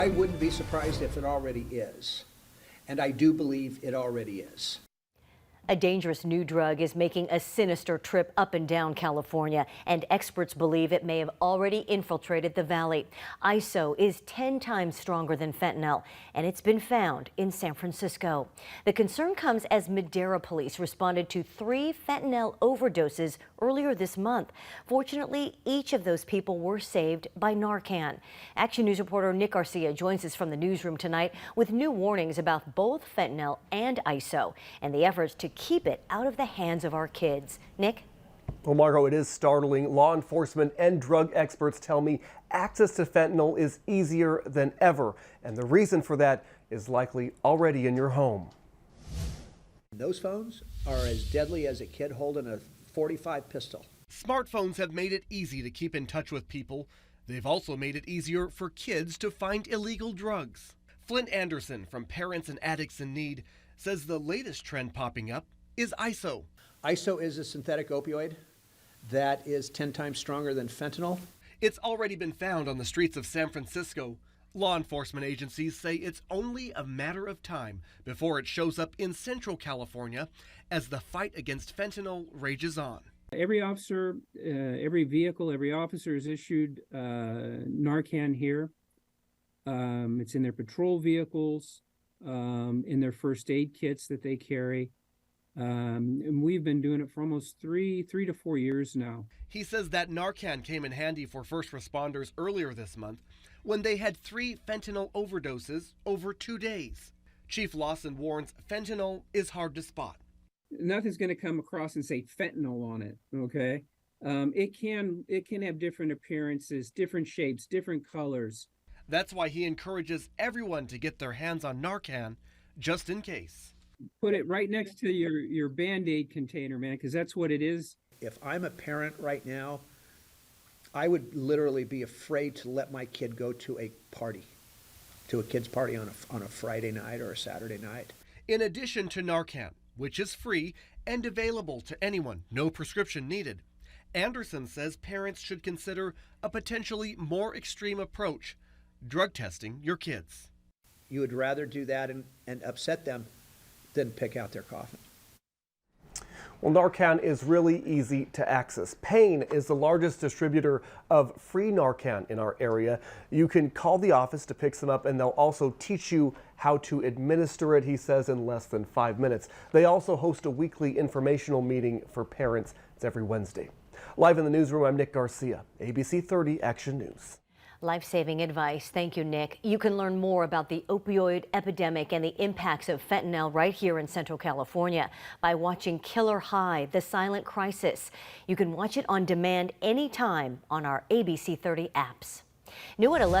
I wouldn't be surprised if it already is, and I do believe it already is. A dangerous new drug is making a sinister trip up and down California, and experts believe it may have already infiltrated the valley. ISO is 10 times stronger than fentanyl, and it's been found in San Francisco. The concern comes as Madera police responded to 3 fentanyl overdoses earlier this month. Fortunately, each of those people were saved by Narcan. Action News reporter Nick Garcia joins us from the newsroom tonight with new warnings about both fentanyl and ISO and the efforts to keep it out of the hands of our kids. Nick? Well, Margot, it is startling. Law enforcement and drug experts tell me access to fentanyl is easier than ever, and the reason for that is likely already in your home. Those phones are as deadly as a kid holding a .45 pistol. Smartphones have made it easy to keep in touch with people. They've also made it easier for kids to find illegal drugs. Flint Anderson from Parents and Addicts in Need says the latest trend popping up is ISO. ISO is a synthetic opioid that is 10 times stronger than fentanyl. It's already been found on the streets of San Francisco. Law enforcement agencies say it's only a matter of time before it shows up in Central California as the fight against fentanyl rages on. Every officer, every vehicle, every officer is issued Narcan here. It's in their patrol vehicles, in their first aid kits that they carry. And we've been doing it for almost three to 4 years now. He says that Narcan came in handy for first responders earlier this month when they had 3 fentanyl overdoses over 2 days. Chief Lawson warns fentanyl is hard to spot. Nothing's going to come across and say fentanyl on it, okay? It can have different appearances, different shapes, different colors. That's why he encourages everyone to get their hands on Narcan just in case. Put it right next to your Band-Aid container, man, because that's what it is. If I'm a parent right now, I would literally be afraid to let my kid go to a party, to a kid's party on a Friday night or a Saturday night. In addition to Narcan, which is free and available to anyone, no prescription needed, Anderson says parents should consider a potentially more extreme approach, drug testing your kids. You would rather do that and upset them than pick out their coffin. Well, Narcan is really easy to access. Payne is the largest distributor of free Narcan in our area. You can call the office to pick some up, and they'll also teach you how to administer it, he says, in less than 5 minutes. They also host a weekly informational meeting for parents. It's every Wednesday. Live in the newsroom, I'm Nick Garcia, ABC 30 Action News. Life-saving advice. Thank you, Nick. You can learn more about the opioid epidemic and the impacts of fentanyl right here in Central California by watching Killer High, The Silent Crisis. You can watch it on demand anytime on our ABC 30 apps. New at 11.